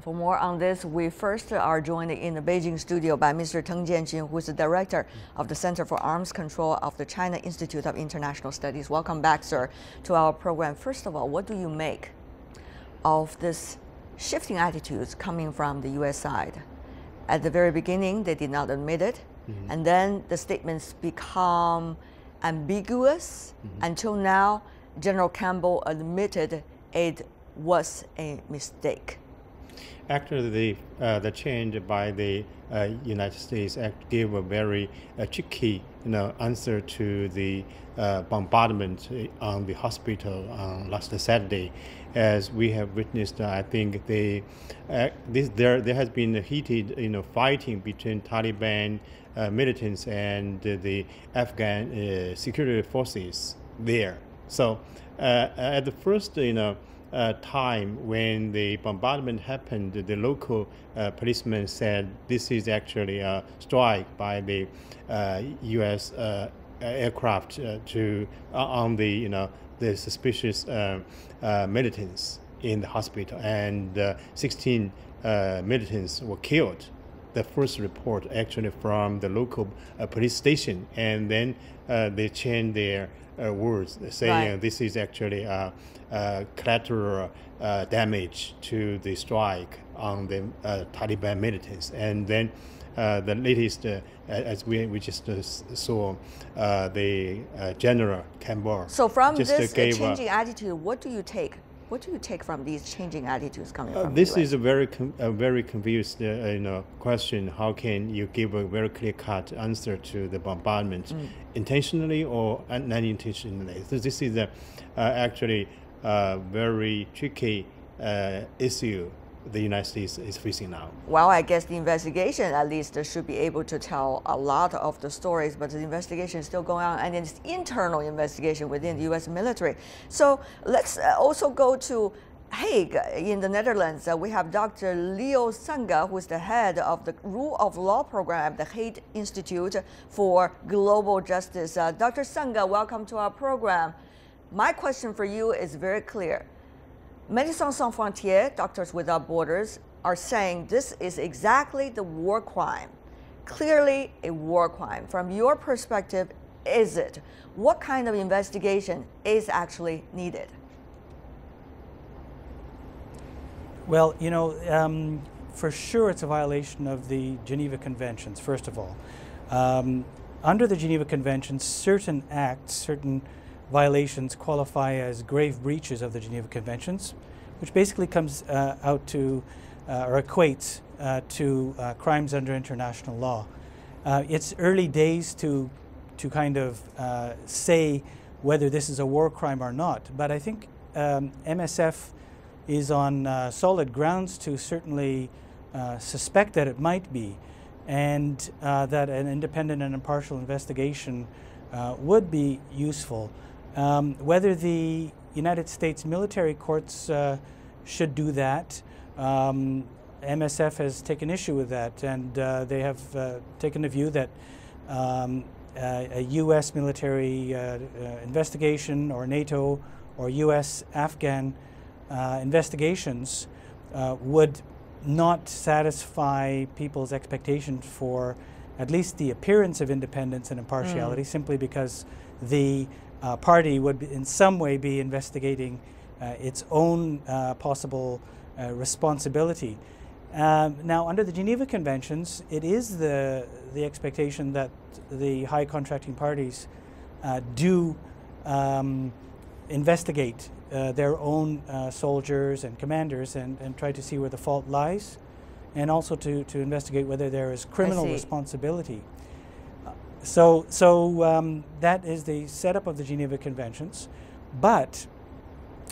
For more on this, we first are joined in the Beijing studio by Mr. Teng Jianjun, who is the director of the Center for Arms Control of the China Institute of International Studies. Welcome back, sir, to our program. First of all, what do you make of this shifting attitudes coming from the U.S. side? At the very beginning, they did not admit it, and then the statements become ambiguous until now. General Campbell admitted it was a mistake. Actually, the change by the United States gave a very tricky, answer to the bombardment on the hospital on last Saturday. As we have witnessed, I think there has been a heated, fighting between Taliban militants and the Afghan security forces there. So, at the first, time when the bombardment happened, the local policeman said this is actually a strike by the U.S. Aircraft on the suspicious militants in the hospital, and 16 militants were killed. The first report actually from the local police station, and then they changed their words, saying this is actually collateral damage to the strike on the Taliban militants. And then the latest, as we just saw, the General Campbell. So from this changing attitude, what do you take? What do you take from these changing attitudes coming from this the US? Is a very confused question. How can you give a very clear-cut answer to the bombardment, intentionally or unintentionally? So this is actually a very tricky issue the United States is facing now. Well, I guess the investigation at least should be able to tell a lot of the stories, but the investigation is still going on, and it's internal investigation within the U.S. military. So let's also go to Hague in the Netherlands. We have Dr. Leo Sanga, who is the head of the Rule of Law program at the Hague Institute for Global Justice. Dr. Sanga, welcome to our program. My question for you is very clear. Médecins Sans Frontières, Doctors Without Borders, are saying this is exactly the war crime. Clearly a war crime. From your perspective, is it? What kind of investigation is actually needed? Well, for sure it's a violation of the Geneva Conventions, first of all. Under the Geneva Conventions, certain acts, certain violations qualify as grave breaches of the Geneva Conventions, which basically comes out to or equates to crimes under international law. It's early days to kind of say whether this is a war crime or not, but I think MSF is on solid grounds to certainly suspect that it might be, and that an independent and impartial investigation would be useful. Whether the United States military courts should do that, MSF has taken issue with that, and they have taken the view that a U.S. military investigation or NATO or U.S. Afghan investigations would not satisfy people's expectations for at least the appearance of independence and impartiality, simply because the party would in some way be investigating its own possible responsibility. Now, under the Geneva Conventions, it is the expectation that the high contracting parties do investigate their own soldiers and commanders and try to see where the fault lies, and also to investigate whether there is criminal responsibility. So that is the setup of the Geneva Conventions, but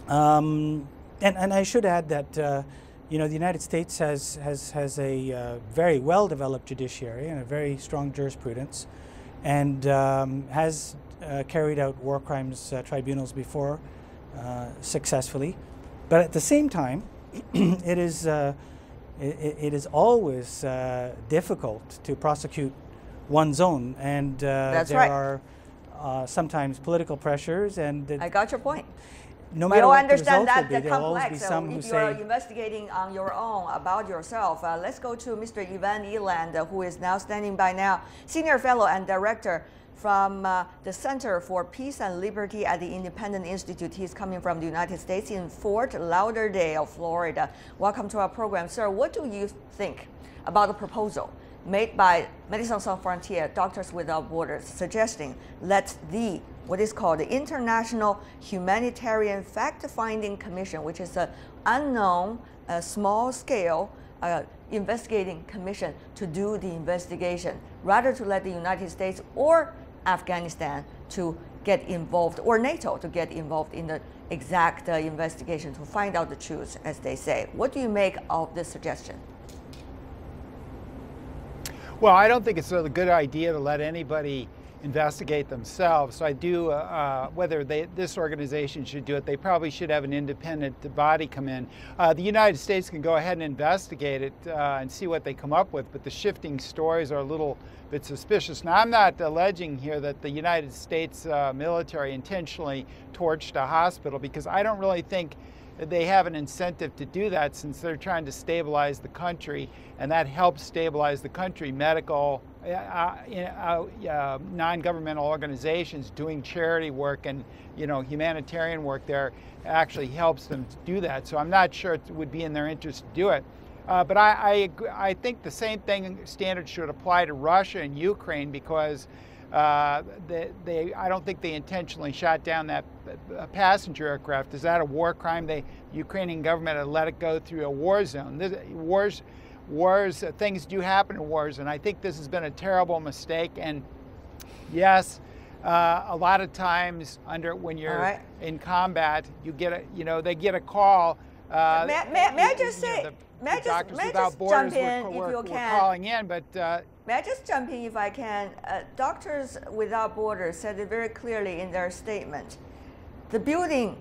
and I should add that the United States has a very well developed judiciary and a very strong jurisprudence, and has carried out war crimes tribunals before successfully, but at the same time, it is always difficult to prosecute one's own, and there are sometimes political pressures, and I got your point. no we matter all what the understand results that will be, the there'll always be complex. some who If you are say, investigating on your own about yourself, let's go to Mr. Ivan Eland, who is now standing by now, Senior Fellow and Director from the Center for Peace and Liberty at the Independent Institute. He's coming from the United States in Fort Lauderdale, Florida. Welcome to our program. Sir, what do you think about the proposal made by Médecins Sans Frontières, Doctors Without Borders, suggesting let the what is called the International Humanitarian Fact-Finding Commission, which is an unknown, small-scale investigating commission to do the investigation, rather to let the United States or Afghanistan to get involved, or NATO to get involved in the exact investigation to find out the truth, as they say. What do you make of this suggestion? Well, I don't think it's a good idea to let anybody investigate themselves. So I do, whether this organization should do it, they probably should have an independent body come in. The United States can go ahead and investigate it and see what they come up with, but the shifting stories are a little bit suspicious. Now, I'm not alleging here that the United States military intentionally torched a hospital, because I don't really think they have an incentive to do that, since they're trying to stabilize the country, and that helps stabilize the country. Medical, non-governmental organizations doing charity work and humanitarian work there actually helps them to do that. So I'm not sure it would be in their interest to do it. But I think the same standard should apply to Russia and Ukraine, because I don't think they intentionally shot down that passenger aircraft. Is that a war crime? The Ukrainian government had let it go through a war zone. Things do happen in wars, and I think this has been a terrible mistake. And yes, a lot of times when you're in combat, you get they get a call. May I just say? May I just jump in if you can? Calling in, but may I just jump in if I can? Doctors Without Borders said it very clearly in their statement. The building,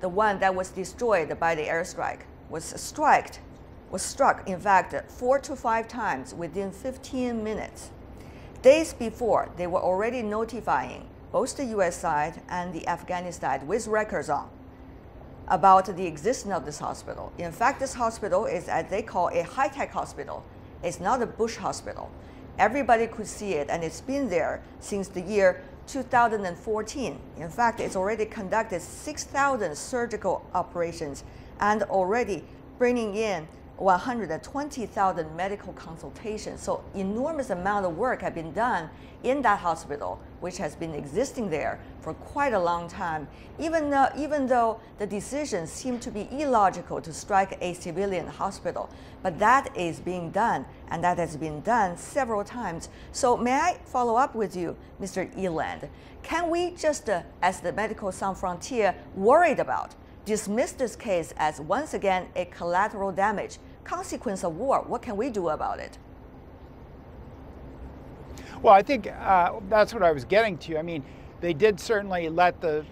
the one that was destroyed by the airstrike, was struck, in fact, 4 to 5 times within 15 minutes. Days before, they were already notifying both the U.S. side and the Afghan side with records on about the existence of this hospital. In fact, this hospital is, as they call, a high-tech hospital. It's not a bush hospital. Everybody could see it, and it's been there since the year 2014. In fact, it's already conducted 6,000 surgical operations and already bringing in 120,000 medical consultations. So enormous amount of work has been done in that hospital, which has been existing there for quite a long time, even though the decision seemed to be illogical to strike a civilian hospital. But that is being done, and that has been done several times. So may I follow up with you, Mr. Eland? Can we just, as the Médecins Sans Frontières worried about, dismiss this case as once again a collateral damage, consequence of war? What can we do about it? Well, I think that's what I was getting to. I mean, they did certainly let the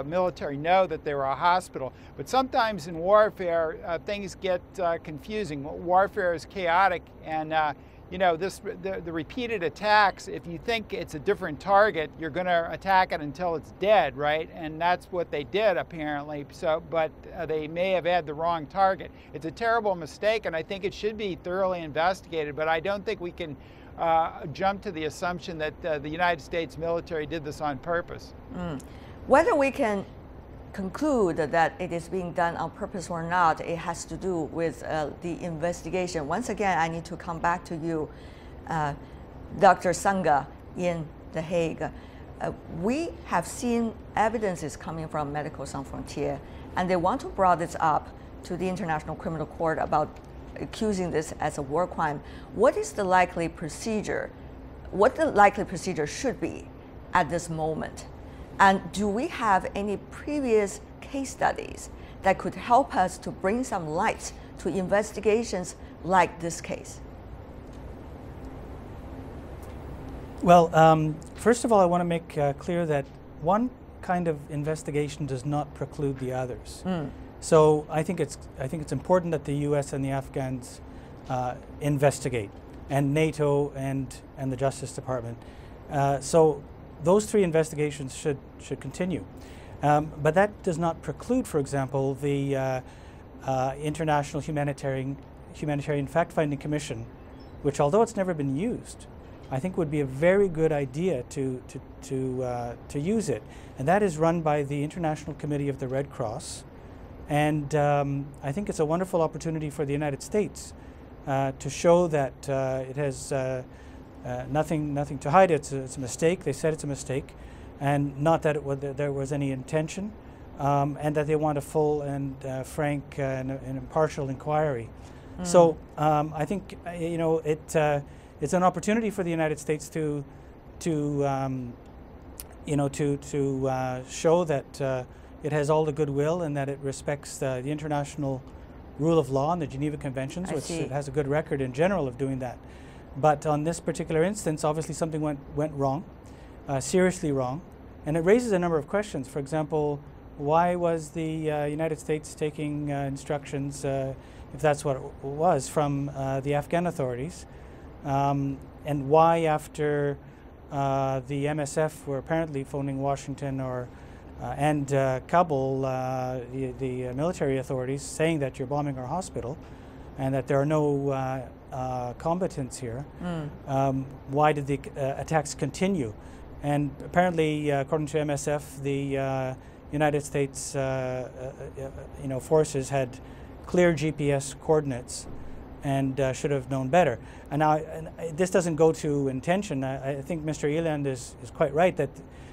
military know that they were a hospital, but sometimes in warfare things get confusing. Warfare is chaotic, and the repeated attacks. If you think it's a different target, you're going to attack it until it's dead, right? And that's what they did apparently. So, but they may have had the wrong target. It's a terrible mistake, and I think it should be thoroughly investigated. But I don't think we can jump to the assumption that the United States military did this on purpose. Whether we can conclude that it is being done on purpose or not, it has to do with the investigation. Once again, I need to come back to you, Dr. Sangha in The Hague. We have seen evidences coming from Médecins Sans Frontières, and they want to bring this up to the International Criminal Court about accusing this as a war crime. What is the likely procedure? What the likely procedure should be at this moment? And do we have any previous case studies that could help us to bring some light to investigations like this case? Well, first of all, I want to make clear that one kind of investigation does not preclude the others. So I think it's important that the U.S. and the Afghans investigate, and NATO and the Justice Department. So those 3 investigations should continue. But that does not preclude, for example, the International Humanitarian Fact-Finding Commission, which, although it's never been used, I think would be a very good idea to use it. And that is run by the International Committee of the Red Cross. And I think it's a wonderful opportunity for the United States to show that it has nothing to hide. It's a mistake. They said it's a mistake, and not that there was any intention, and that they want a full and frank and impartial inquiry. So I think it's an opportunity for the United States to show that it has all the goodwill and that it respects the international rule of law and the Geneva Conventions, which it has a good record in general of doing that. But on this particular instance, obviously something went wrong, seriously wrong, and it raises a number of questions. For example, why was the United States taking instructions, if that's what it was, from the Afghan authorities, and why after the MSF were apparently phoning Washington and Kabul, the military authorities, saying that you're bombing our hospital and that there are no combatants here, why did the attacks continue? And apparently, according to MSF, the United States forces had clear GPS coordinates and should have known better. And now, this doesn't go to intention. I think Mr. Eland is quite right that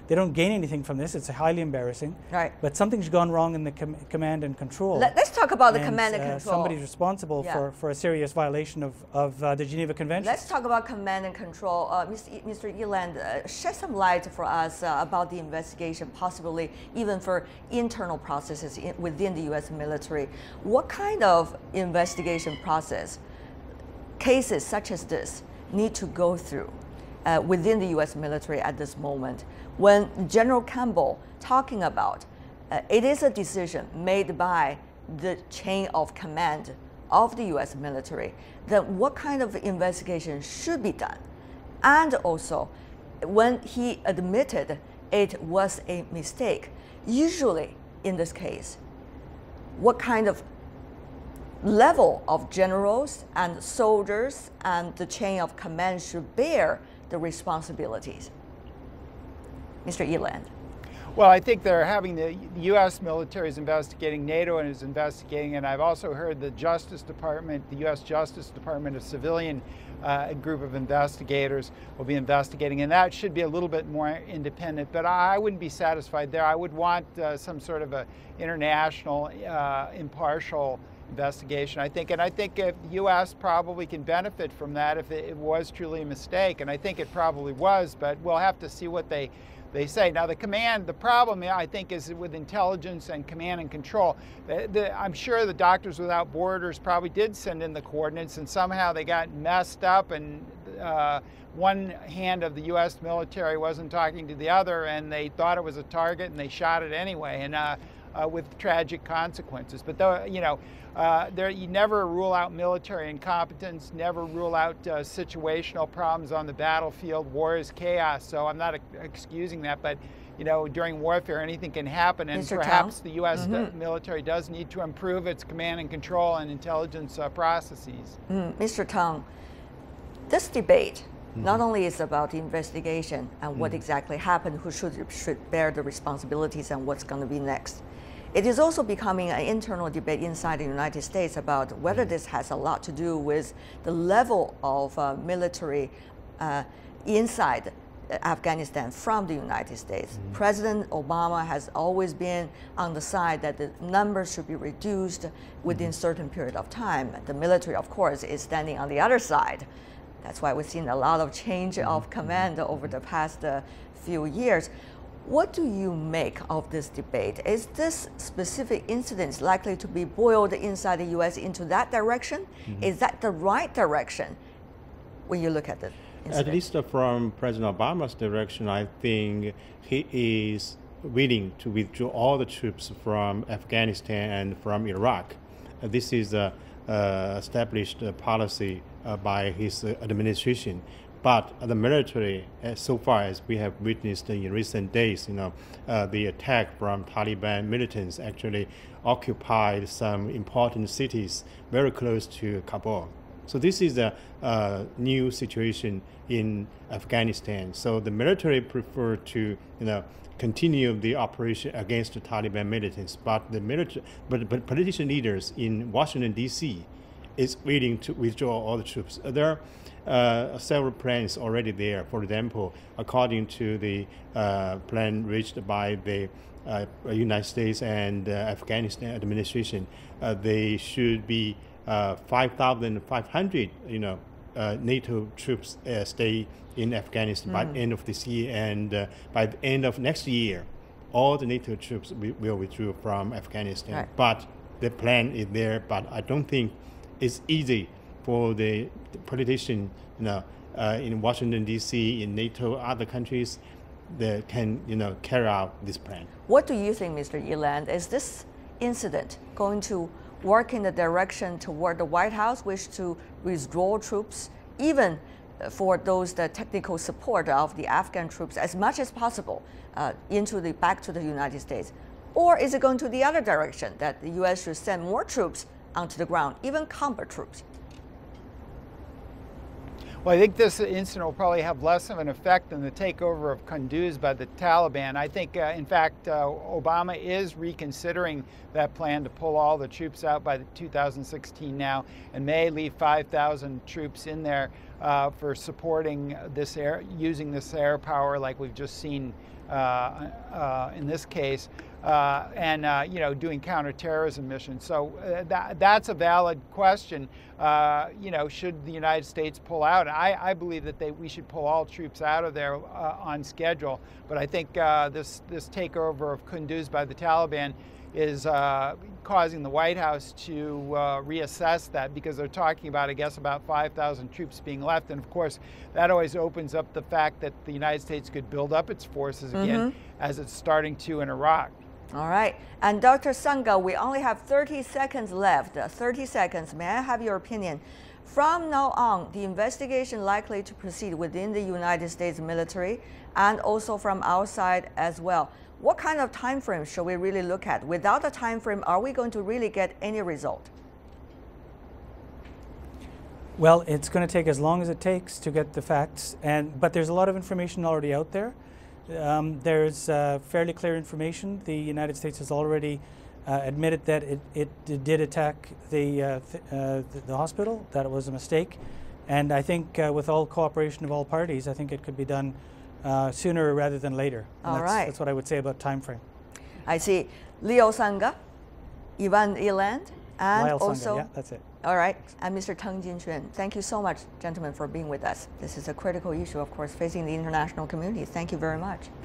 they don't gain anything from this. It's highly embarrassing. Right. But something's gone wrong in the command and control. Let's talk about the command and control. Somebody's responsible for a serious violation of the Geneva Convention. Let's talk about command and control. Mr. Eland, shed some light for us about the investigation, possibly even for internal processes within the U.S. military. What kind of investigation process cases such as this need to go through within the U.S. military at this moment? When General Campbell talking about it is a decision made by the chain of command of the U.S. military, then what kind of investigation should be done? And also, when he admitted it was a mistake, usually in this case, what kind of level of generals and soldiers and the chain of command should bear the responsibilities? Mr. Eland. Well, I think they're having the U.S. military is investigating, NATO and is investigating, and I've also heard the Justice Department, the U.S. Justice Department, a civilian group of investigators will be investigating, and that should be a little bit more independent. But I wouldn't be satisfied there. I would want some sort of a international, impartial investigation, I think. And I think if the U.S. probably can benefit from that if it was truly a mistake, and I think it probably was, but we'll have to see what they say. Now, the problem, I think, is with intelligence and command and control. I'm sure the Doctors Without Borders probably did send in the coordinates, and somehow they got messed up, and one hand of the U.S. military wasn't talking to the other, and they thought it was a target, and they shot it anyway, and with tragic consequences. But though, you never rule out military incompetence, never rule out situational problems on the battlefield. War is chaos, so I'm not excusing that, but during warfare anything can happen, and perhaps the U.S. military does need to improve its command and control and intelligence processes. Mr. Tang, this debate not only is about the investigation and what exactly happened, who should bear the responsibilities and what's going to be next. It is also becoming an internal debate inside the United States about whether this has a lot to do with the level of military inside Afghanistan from the United States. President Obama has always been on the side that the numbers should be reduced within a certain period of time. The military, of course, is standing on the other side. That's why we've seen a lot of change of command over the past few years. What do you make of this debate? Is this specific incident likely to be boiled inside the U.S. into that direction? Is that the right direction when you look at it? At least from President Obama's direction, I think he is willing to withdraw all the troops from Afghanistan and from Iraq. This is established policy by his administration. But the military, so far as we have witnessed in recent days, the attack from Taliban militants actually occupied some important cities very close to Kabul. So this is a new situation in Afghanistan. So the military prefer to, continue the operation against the Taliban militants, but but politician leaders in Washington D.C. is willing to withdraw all the troops. There are several plans already there. For example, according to the plan reached by the United States and Afghanistan administration, they should be 5,500, NATO troops stay in Afghanistan by the end of this year, and by the end of next year, all the NATO troops will withdraw from Afghanistan. Right. But the plan is there, but I don't think it's easy for the politician, in Washington D.C., in NATO, other countries, that can, carry out this plan. What do you think, Mr. Eland? Is this incident going to work in the direction toward the White House wish to withdraw troops, even for those the technical support of the Afghan troops as much as possible back to the United States? Or is it going to the other direction, that the U.S. should send more troops onto the ground, even combat troops? Well, I think this incident will probably have less of an effect than the takeover of Kunduz by the Taliban. I think, in fact, Obama is reconsidering that plan to pull all the troops out by 2016 now, and may leave 5,000 troops in there for supporting this using this air power, like we've just seen in this case, and doing counterterrorism missions. So that's a valid question. Should the United States pull out? I believe that we should pull all troops out of there on schedule. But I think this takeover of Kunduz by the Taliban is causing the White House to reassess that, because they're talking about, I guess, about 5,000 troops being left. And of course, that always opens up the fact that the United States could build up its forces again, as it's starting to in Iraq. All right. And Dr. Sangha, we only have 30 seconds left. 30 seconds. May I have your opinion? From now on, the investigation likely to proceed within the United States military and also from outside as well. What kind of time frame should we really look at? Without a time frame, are we going to really get any result? Well, it's going to take as long as it takes to get the facts, but there's a lot of information already out there. There's fairly clear information. The United States has already admitted that it did attack the hospital, that it was a mistake. And I think with all cooperation of all parties, I think it could be done sooner rather than later. All right. That's what I would say about time frame. I see. Leo Sangha, Ivan Eland, and Lyle also... Sangha, yeah, that's it. All right. And Mr. Teng Jinxuan, thank you so much, gentlemen, for being with us. This is a critical issue, of course, facing the international community. Thank you very much.